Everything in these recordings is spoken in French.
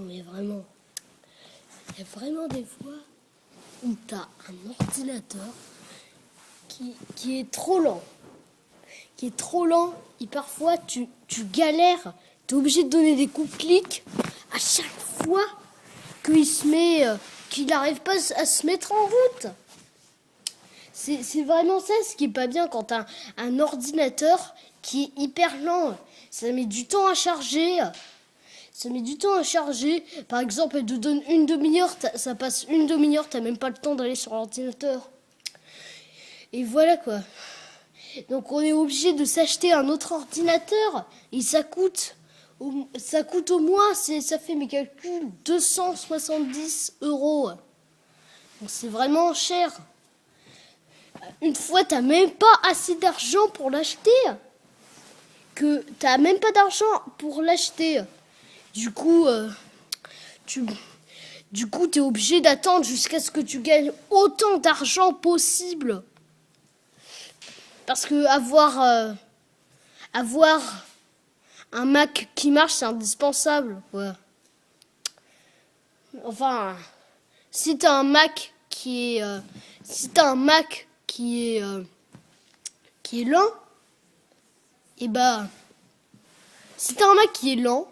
Non mais vraiment, il y a vraiment des fois où tu as un ordinateur qui est trop lent. Et parfois tu galères, tu es obligé de donner des coups de clic à chaque fois qu'il n'arrive pas à se mettre en route. C'est vraiment ça ce qui est pas bien quand tu as un ordinateur qui est hyper lent. Ça met du temps à charger. Par exemple, elle te donne une demi-heure, ça passe une demi-heure, t'as même pas le temps d'aller sur l'ordinateur. Et voilà quoi. Donc on est obligé de s'acheter un autre ordinateur et ça coûte au moins, ça fait mes calculs, 270 €. Donc c'est vraiment cher. Une fois, t'as même pas assez d'argent pour l'acheter. Du coup, t'es obligé d'attendre jusqu'à ce que tu gagnes autant d'argent possible. Parce que avoir un Mac qui marche, c'est indispensable. Ouais. Enfin, si t'as un Mac qui est lent, et bah, si t'as un Mac qui est lent,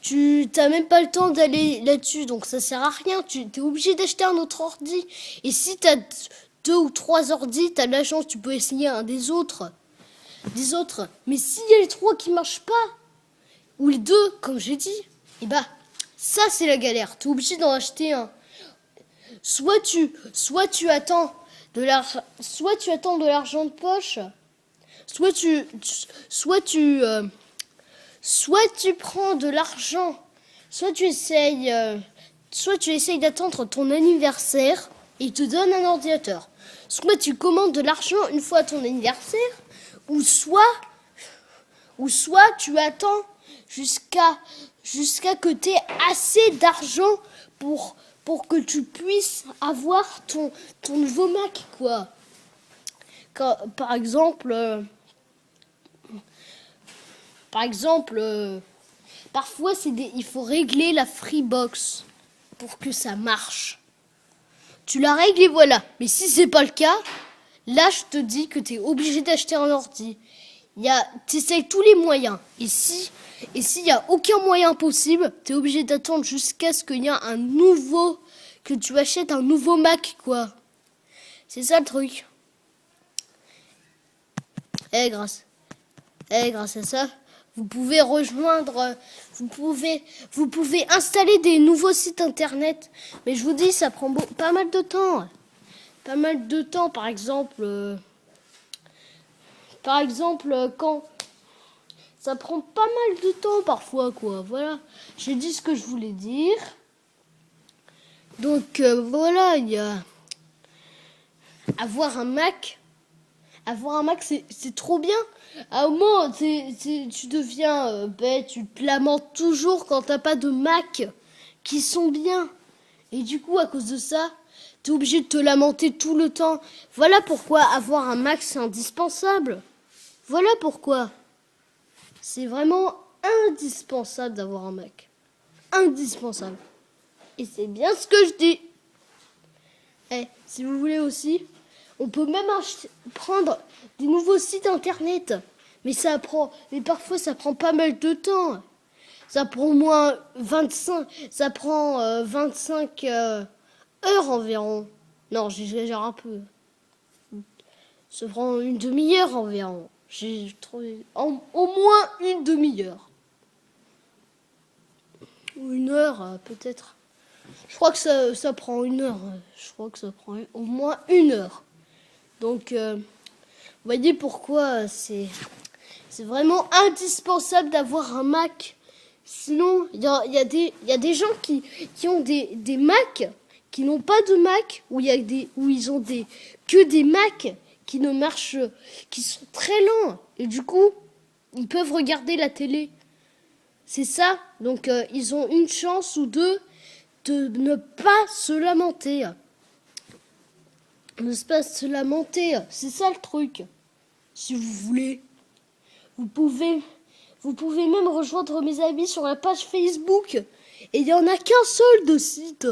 tu t'as même pas le temps d'aller là-dessus, donc ça sert à rien. Tu es obligé d'acheter un autre ordi. Et si t'as 2 ou 3 ordis, t'as de la chance, tu peux essayer un des autres. Mais s'il y a les 3 qui marchent pas, ou les 2, comme j'ai dit, et bah, ça c'est la galère. T'es obligé d'en acheter un. Soit tu attends de l'argent de poche, soit tu prends de l'argent, soit tu essayes d'attendre ton anniversaire et il te donne un ordinateur. Soit tu commandes de l'argent une fois à ton anniversaire, ou soit tu attends jusqu'à que tu aies assez d'argent pour que tu puisses avoir ton nouveau Mac, quoi. Par exemple, parfois il faut régler la Freebox pour que ça marche. Tu la règles et voilà. Mais si c'est pas le cas, là je te dis que tu es obligé d'acheter un ordi. Tu essayes tous les moyens. Et s'il n'y a aucun moyen possible, tu es obligé d'attendre jusqu'à ce qu'il y ait que tu achètes un nouveau Mac, quoi. C'est ça le truc. Grâce à ça, vous pouvez vous pouvez installer des nouveaux sites internet. Mais je vous dis, ça prend pas mal de temps. Par exemple, quand ça prend pas mal de temps parfois, quoi. Voilà, j'ai dit ce que je voulais dire. Donc voilà, il y a avoir un Mac, c'est trop bien. À un moment, tu deviens bête, tu te lamentes toujours quand t'as pas de Mac qui sont bien. Et du coup, à cause de ça, t'es obligé de te lamenter tout le temps. Voilà pourquoi avoir un Mac, c'est indispensable. Voilà pourquoi. C'est vraiment indispensable d'avoir un Mac. Indispensable. Et c'est bien ce que je dis. Si vous voulez aussi, on peut même prendre des nouveaux sites internet. Mais parfois ça prend pas mal de temps. Ça prend au moins 25 heures environ. Non, j'exagère un peu. Ça prend une demi-heure environ. J'ai trouvé au moins une demi-heure. Ou une heure peut-être. Je crois que ça prend une heure. Je crois que ça prend au moins une heure. Donc, vous voyez pourquoi c'est vraiment indispensable d'avoir un Mac. Sinon, il y a des gens qui ont des Mac, qui n'ont pas de Mac, où ils ont que des Mac qui ne marchent, qui sont très lents. Et du coup, ils peuvent regarder la télé. C'est ça. Donc, ils ont une chance ou deux de ne pas se lamenter. C'est ça le truc. Si vous voulez, vous pouvez Vous pouvez même rejoindre mes amis sur la page Facebook. Et il n'y en a qu'un seul de site.